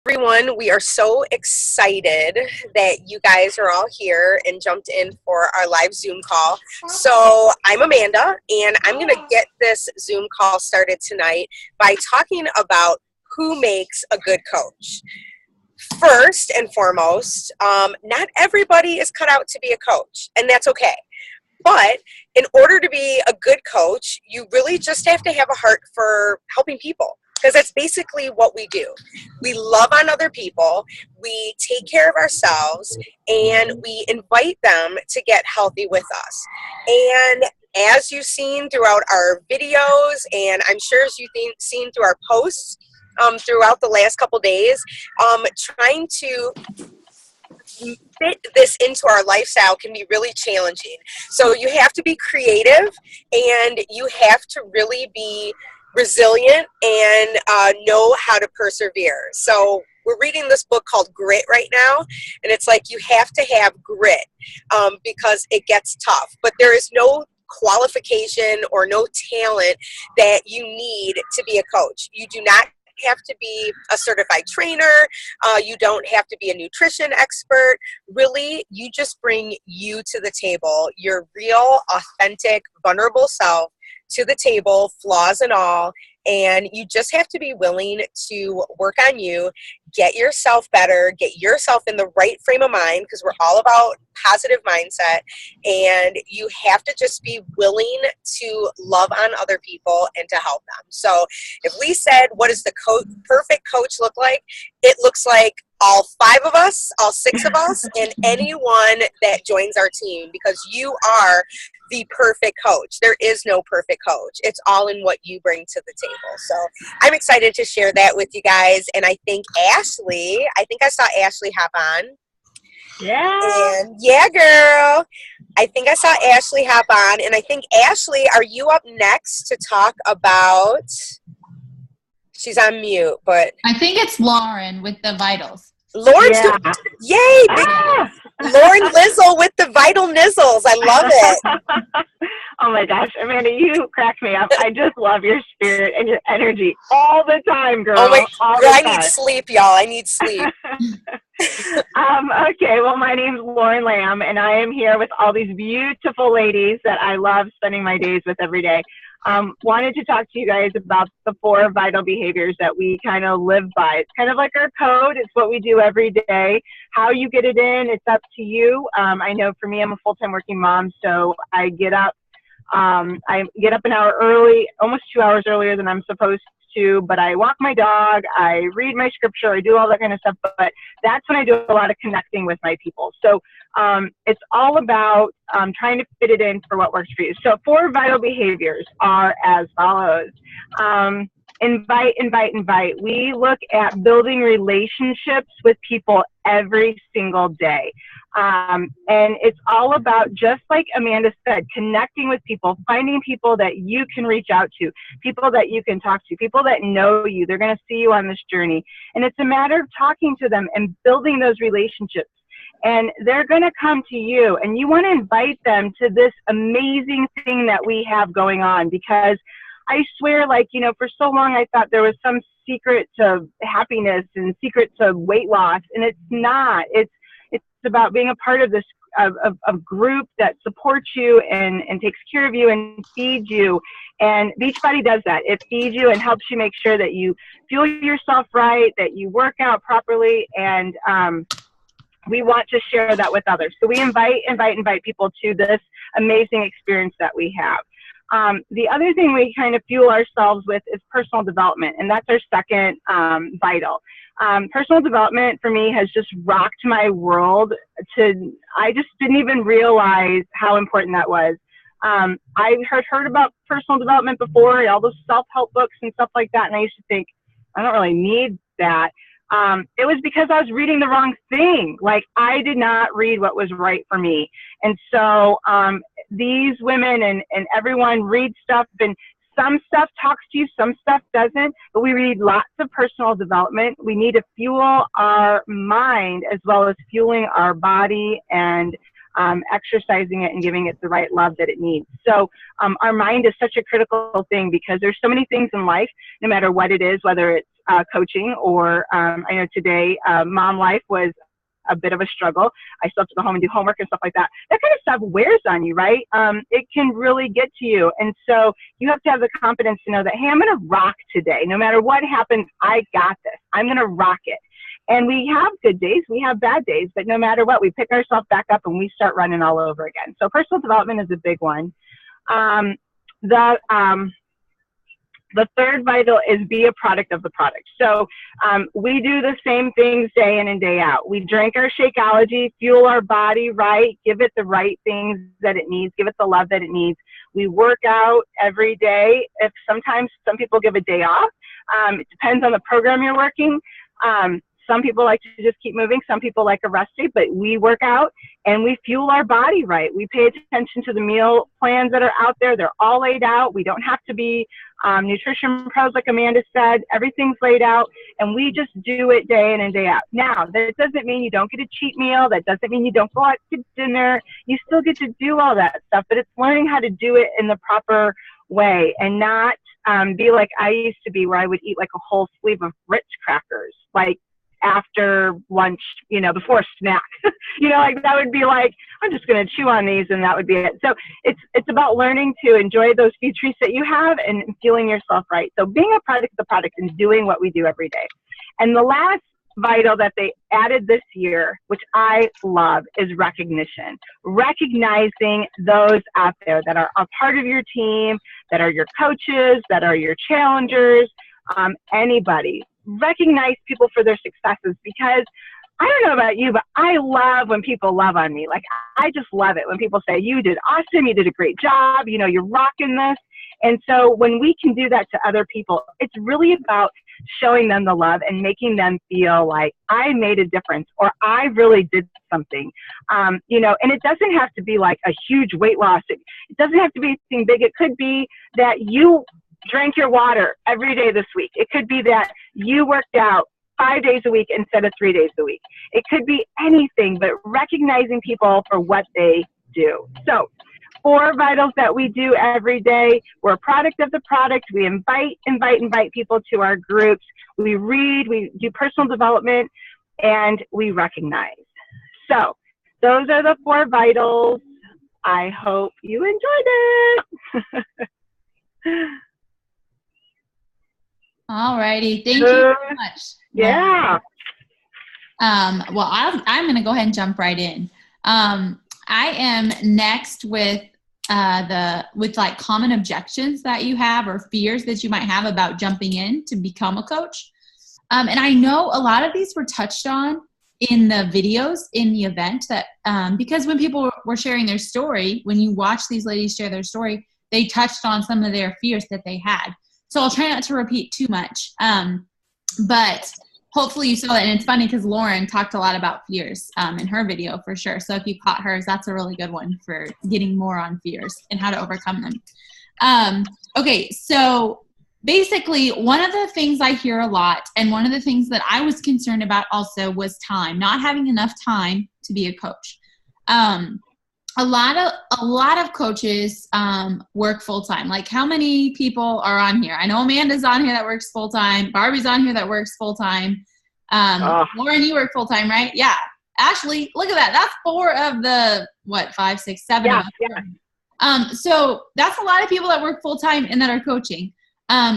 Everyone, we are so excited that you guys are all here and jumped in for our live Zoom call. So I'm Amanda, and I'm going to get this Zoom call started tonight by talking about who makes a good coach. First and foremost, not everybody is cut out to be a coach, and that's okay. But in order to be a good coach, you really just have to have a heart for helping people, because that's basically what we do. We love on other people, we take care of ourselves, and we invite them to get healthy with us. And as you've seen throughout our videos, and I'm sure as you've seen through our posts throughout the last couple days, trying to fit this into our lifestyle can be really challenging. So you have to be creative, and you have to really be resilient and know how to persevere. So we're reading this book called Grit right now, and it's like you have to have grit because it gets tough. But there is no qualification or no talent that you need to be a coach. You do not have to be a certified trainer. You don't have to be a nutrition expert. Really, you just bring you to the table, your real, authentic, vulnerable self to the table, flaws and all, and you just have to be willing to work on you, get yourself better, get yourself in the right frame of mind, because we're all about positive mindset, and you have to just be willing to love on other people and to help them. So if we said, what does the perfect coach look like? It looks like all 5 of us, all 6 of us, and anyone that joins our team, because you are the perfect coach. There is no perfect coach. It's all in what you bring to the table. So I'm excited to share that with you guys. And I think I saw Ashley hop on. Yeah. And yeah, girl. I think I saw Ashley hop on. And I think, Ashley, are you up next to talk about... She's on mute, but... I think it's Lauren with the vitals. Lauren's doing... Yay! Lauren Lizzle with the Vital Nizzles. I love it. Oh my gosh, Amanda, you crack me up. I just love your spirit and your energy all the time, girl. Oh my, girl, I need sleep, y'all. I need sleep. Okay, well, my name's Lauren Lamb, and I am here with all these beautiful ladies that I love spending my days with every day. Wanted to talk to you guys about the 4 vital behaviors that we kind of live by. It's kind of like our code. It's what we do every day. How you get it in, it's up to you. I know for me, I'm a full-time working mom, so I get up an hour early, almost 2 hours earlier than I'm supposed to, but I walk my dog, I read my scripture, I do all that kind of stuff, but that's when I do a lot of connecting with my people. So it's all about trying to fit it in for what works for you. So 4 vital behaviors are as follows. Invite, invite, invite. We look at building relationships with people every single day. And it's all about, just like Amanda said, connecting with people, finding people that you can reach out to, people that you can talk to, people that know you. They're going to see you on this journey. And it's a matter of talking to them and building those relationships. And they're going to come to you, and you want to invite them to this amazing thing that we have going on, because I swear, for so long I thought there was some secret to happiness and secret to weight loss, and it's not. It's about being a part of this a group that supports you and takes care of you and feeds you. And Beachbody does that. It feeds you and helps you make sure that you fuel yourself right, that you work out properly, and we want to share that with others. So we invite people to this amazing experience that we have. The other thing we kind of fuel ourselves with is personal development, and that's our second vital. Personal development for me has just rocked my world. I just didn't even realize how important that was. I had heard about personal development before, all those self-help books and stuff like that, and I used to think, I don't really need that. It was because I was reading the wrong thing. I did not read what was right for me. And so these women and everyone read stuff, and some stuff talks to you, some stuff doesn't, but we read lots of personal development. We need to fuel our mind as well as fueling our body and exercising it and giving it the right love that it needs. So our mind is such a critical thing, because there's so many things in life, no matter what it is, whether it's coaching, or I know today mom life was a bit of a struggle. I still have to go home and do homework and stuff like that. That kind of stuff wears on you, right? It can really get to you. And so you have to have the confidence to know that, hey, I'm going to rock today. No matter what happens, I got this. I'm going to rock it. And we have good days, we have bad days, but no matter what, we pick ourselves back up and we start running all over again. So personal development is a big one. The third vital is be a product of the product. So we do the same things day in and day out. We drink our Shakeology, fuel our body right, give it the right things that it needs, give it the love that it needs. We work out every day. If sometimes some people give a day off. It depends on the program you're working. Some people like to just keep moving. Some people like a rest day, but we work out and we fuel our body right. We pay attention to the meal plans that are out there. They're all laid out. We don't have to be nutrition pros, like Amanda said. Everything's laid out, and we just do it day in and day out. Now, that doesn't mean you don't get a cheat meal. That doesn't mean you don't go out to dinner. You still get to do all that stuff, but it's learning how to do it in the proper way and not be like I used to be, where I would eat like a whole sleeve of Ritz crackers, like after lunch, before snack, like that would be like, I'm just going to chew on these and that would be it. So it's about learning to enjoy those few treats that you have and feeling yourself right. So being a product of the product and doing what we do every day. And the last vital that they added this year, which I love, is recognition. Recognizing those out there that are a part of your team, that are your coaches, that are your challengers, anybody. Recognize people for their successes, because I don't know about you, but I love when people love on me. Like, I just love it when people say, you did awesome, you did a great job, you're rocking this. And so when we can do that to other people, it's really about showing them the love and making them feel like I made a difference, or I really did something. And it doesn't have to be like a huge weight loss. It doesn't have to be anything big. It could be that you drank your water every day this week. It could be that you worked out 5 days a week instead of 3 days a week. It could be anything, but recognizing people for what they do. So 4 vitals that we do every day. We're a product of the product. We invite people to our groups. We read, we do personal development, and we recognize. So those are the 4 vitals. I hope you enjoyed it. All righty. Thank you so much. Yeah. Well, I'm going to go ahead and jump right in. I am next with like common objections that you have or fears that you might have about jumping in to become a coach. And I know a lot of these were touched on in the videos in the event that, because when people were sharing their story, when you watch these ladies share their story, they touched on some of their fears that they had. So I'll try not to repeat too much. But hopefully you saw that. And it's funny because Lauren talked a lot about fears in her video for sure. So if you caught hers, that's a really good one for getting more on fears and how to overcome them. Okay, so basically one of the things I hear a lot, and one of the things that I was concerned about also, was time, not having enough time to be a coach. A lot of coaches work full-time. Like, how many people are on here? I know Amanda's on here that works full-time. Barbie's on here that works full-time. Lauren, you work full-time, right? Yeah. Ashley, look at that. That's 4 of the, 5, 6, 7 yeah, of us. Yeah. So that's a lot of people that work full-time and that are coaching.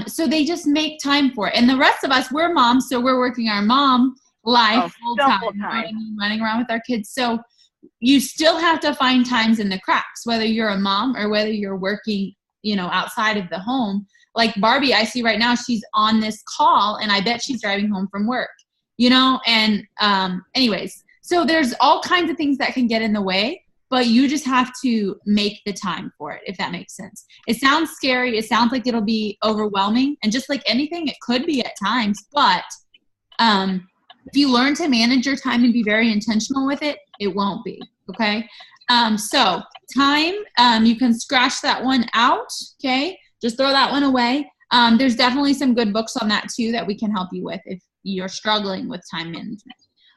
So they just make time for it. And the rest of us, we're moms, so we're working our mom life full-time. You know what I mean? Running around with our kids. So you still have to find times in the cracks, whether you're a mom or whether you're working, outside of the home. Like Barbie, I see right now, she's on this call and I bet she's driving home from work, and anyways, so there's all kinds of things that can get in the way, but you just have to make the time for it, if that makes sense. It sounds scary. It sounds like it'll be overwhelming. And just like anything, it could be at times, but if you learn to manage your time and be very intentional with it, it won't be, okay? So time, you can scratch that one out, okay? Just throw that one away. There's definitely some good books on that too that we can help you with if you're struggling with time management.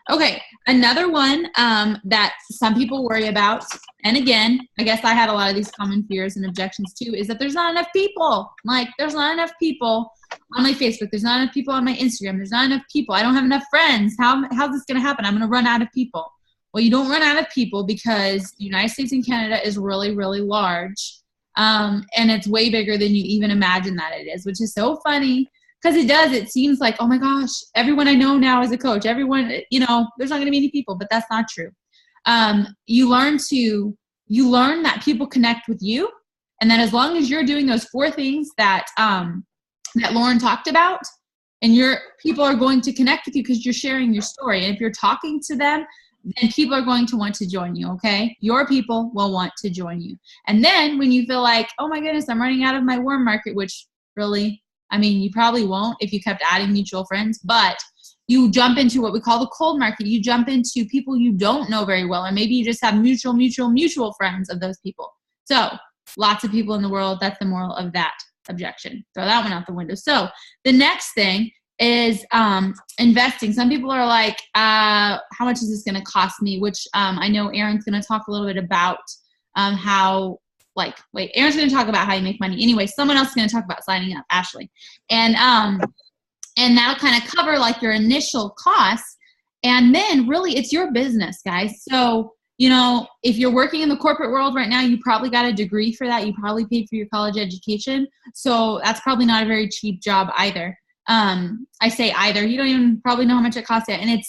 Okay, another one that some people worry about, and again, I guess I had a lot of these common fears and objections too, is that there's not enough people. Like, there's not enough people on my Facebook. There's not enough people on my Instagram. There's not enough people. I don't have enough friends. How's this going to happen? I'm going to run out of people. Well, you don't run out of people because the United States and Canada is really, really large. And it's way bigger than you even imagine that it is, which is so funny because it seems like, oh my gosh, everyone I know now is a coach. Everyone, there's not going to be any people, but that's not true. You learn that people connect with you. And then as long as you're doing those 4 things that Lauren talked about, and your people are going to connect with you because you're sharing your story. And if you're talking to them, then people are going to want to join you, okay? Your people will want to join you. And then when you feel like, oh my goodness, I'm running out of my warm market, which really, you probably won't if you kept adding mutual friends, but you jump into what we call the cold market. You jump into people you don't know very well, or maybe you just have mutual friends of those people. So lots of people in the world, that's the moral of that objection. Throw that one out the window. So the next thing is investing. Some people are like, how much is this going to cost me? Which I know Erin's going to talk a little bit about Erin's going to talk about how you make money. Anyway, someone else is going to talk about signing up, Ashley. And that'll kind of cover like your initial costs. And then really it's your business, guys. So, if you're working in the corporate world right now, you probably got a degree for that. You probably paid for your college education. So that's probably not a very cheap job either. I say either. You don't even probably know how much it costs yet. And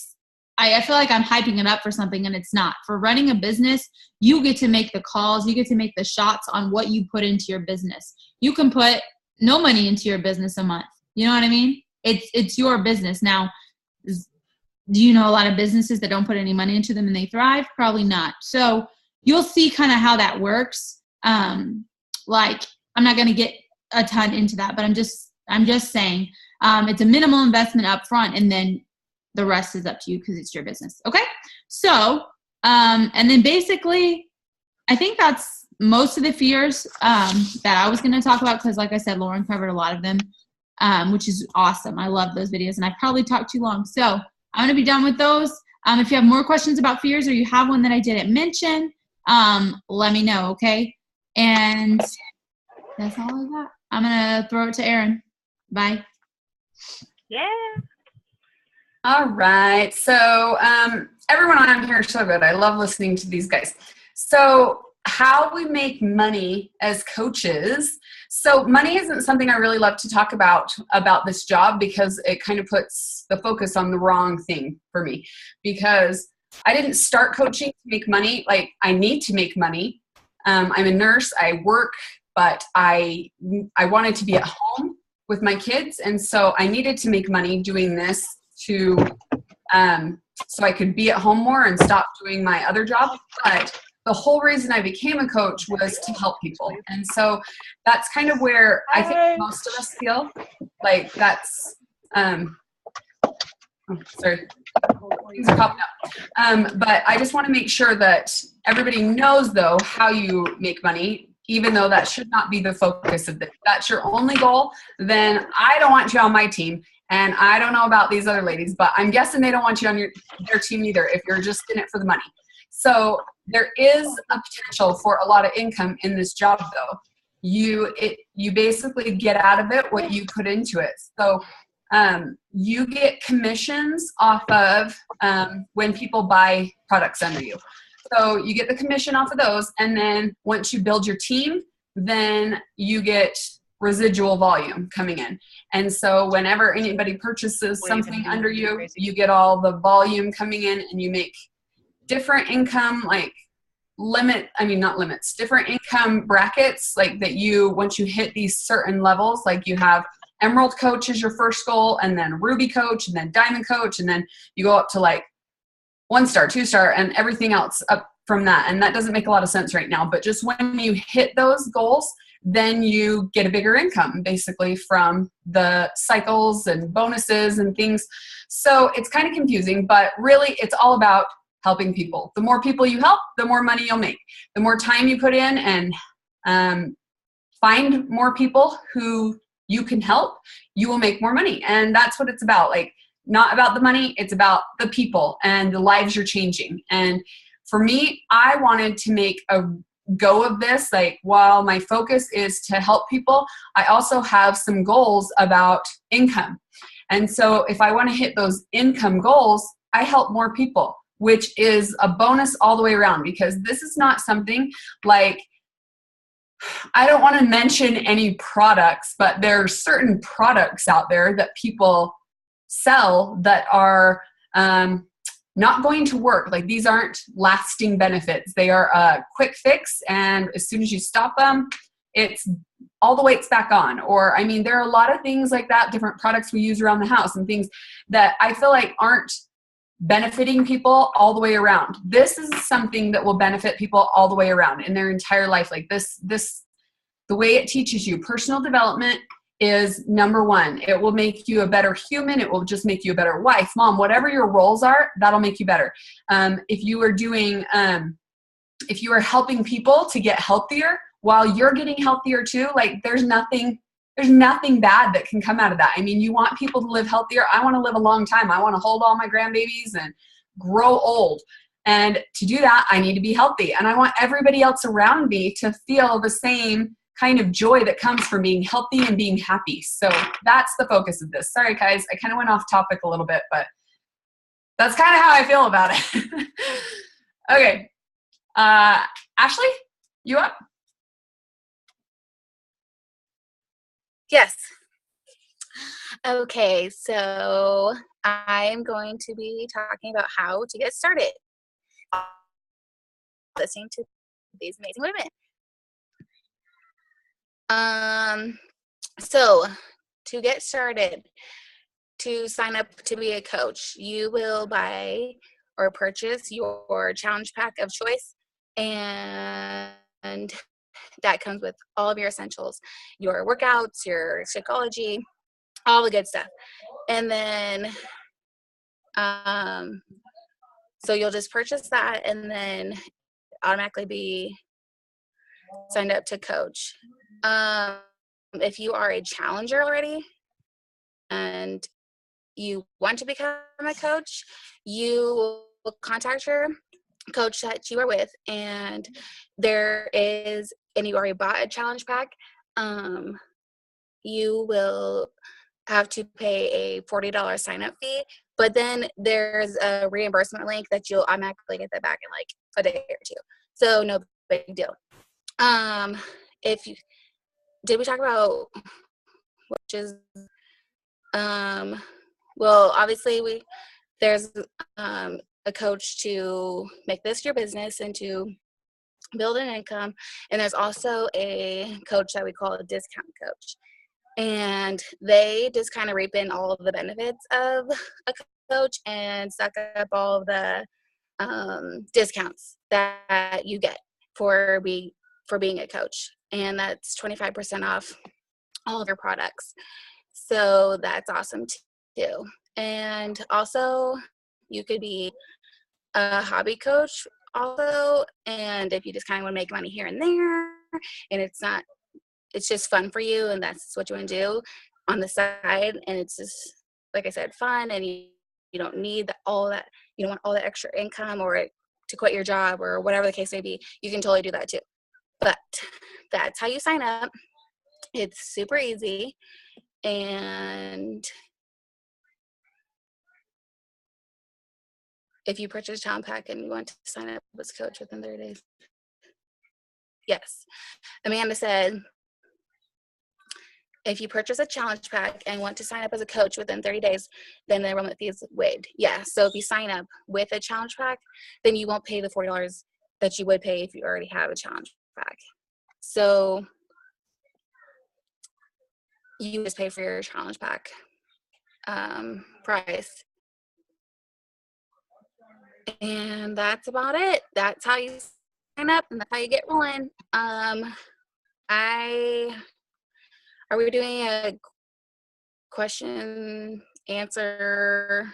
I feel like I'm hyping it up for something, and it's not. For running a business, you get to make the calls. You get to make the shots on what you put into your business. You can put no money into your business a month. You know what I mean? It's your business. Now, do you know a lot of businesses that don't put any money into them and they thrive? Probably not. So you'll see kind of how that works. I'm not going to get a ton into that, but I'm just saying it's a minimal investment up front, and then the rest is up to you because it's your business. Okay. So, and then basically I think that's most of the fears that I was going to talk about. Cause like I said, Lauren covered a lot of them, which is awesome. I love those videos, and I probably talked too long. So I'm going to be done with those. If you have more questions about fears, or you have one that I didn't mention, let me know. Okay. And that's all I got. I'm going to throw it to Erin. Bye. Yeah. All right. So everyone on here is so good. I love listening to these guys. So how we make money as coaches. So money isn't something I really love to talk about this job, because it kind of puts the focus on the wrong thing for me, because I didn't start coaching to make money. Like, I need to make money. I'm a nurse. I work, but I wanted to be at home with my kids. And so I needed to make money doing this to, so I could be at home more and stop doing my other job. But the whole reason I became a coach was to help people. And so that's kind of where I think most of us feel like that's, sorry, things are popping up. But I just want to make sure that everybody knows, though, how you make money, even though that should not be the focus of it. If that's your only goal, then I don't want you on my team. And I don't know about these other ladies, but I'm guessing they don't want you on their team either if you're just in it for the money. So there is a potential for a lot of income in this job, though. You basically get out of it what you put into it. So you get commissions off of when people buy products under you. So you get the commission off of those, and then once you build your team, then you get residual volume coming in. And so whenever anybody purchases something under you, you get all the volume coming in, and you make different income, like different income brackets, like that once you hit these certain levels, like you have Emerald Coach is your first goal, and then Ruby Coach, and then Diamond Coach, and then you go up to like 1-star, 2-star, and everything else up from that. And that doesn't make a lot of sense right now, but just when you hit those goals, then you get a bigger income basically from the cycles and bonuses and things. So it's kind of confusing, but really it's all about helping people. The more people you help, the more money you'll make. The more time you put in and find more people who you can help, you will make more money. And that's what it's about. Like, not about the money, it's about the people and the lives you're changing. And for me, I wanted to make a go of this, like while my focus is to help people, I also have some goals about income. And so if I want to hit those income goals, I help more people, which is a bonus all the way around, because this is not something like, I don't want to mention any products, but there are certain products out there that people sell that are not going to work. Like, these aren't lasting benefits. They are a quick fix, and as soon as you stop them, it's all the weight's back on. Or, I mean, there are a lot of things like that, different products we use around the house and things that I feel like aren't benefiting people all the way around. This is something that will benefit people all the way around in their entire life. Like this, the way it teaches you personal development is number one. It will make you a better human. It will just make you a better wife, mom, whatever your roles are, that'll make you better. If you are doing, if you are helping people to get healthier while you're getting healthier too, like there's nothing bad that can come out of that. I mean, you want people to live healthier. I want to live a long time. I want to hold all my grandbabies and grow old. And to do that, I need to be healthy. And I want everybody else around me to feel the same kind of joy that comes from being healthy and being happy. So that's the focus of this. Sorry, guys, I kind of went off topic a little bit, but that's kind of how I feel about it. Okay. Ashley, you up? Yes. Okay, so I'm going to be talking about how to get started listening to these amazing women. So to get started, to sign up to be a coach, you will buy or purchase your challenge pack of choice, and that comes with all of your essentials, your workouts, your Shakeology, all the good stuff. And then so you'll just purchase that and then automatically be signed up to coach. If you are a challenger already and you want to become a coach, you will contact your coach that you are with, and you already bought a challenge pack, you will have to pay a $40 sign-up fee, but then there's a reimbursement link that you'll automatically get that back in like a day or two. So no big deal. Did we talk about which is well, obviously there's a coach to make this your business and to build an income, and there's also a coach that we call a discount coach, and they just kind of reap in all of the benefits of a coach and suck up all of the discounts that you get for being a coach, and that's 25% off all of your products. So that's awesome too. And also you could be a hobby coach also, and if you just kind of want to make money here and there and it's just fun for you and that's what you want to do on the side, and it's just, like I said, fun, and you don't need all that, you don't want all the extra income or to quit your job or whatever the case may be, you can totally do that too. But that's how you sign up. It's super easy. And if you purchase a challenge pack and you want to sign up as a coach within 30 days. Yes. Amanda said, if you purchase a challenge pack and want to sign up as a coach within 30 days, then the enrollment fee is waived. Yeah. So if you sign up with a challenge pack, then you won't pay the $40 that you would pay if you already have a challenge pack. So you just pay for your challenge pack price. And that's about it. That's how you sign up and that's how you get rolling. Are we doing a question answer?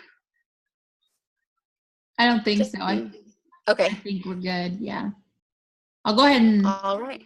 I don't think so. Okay. I think we're good. Yeah. I'll go ahead and All right.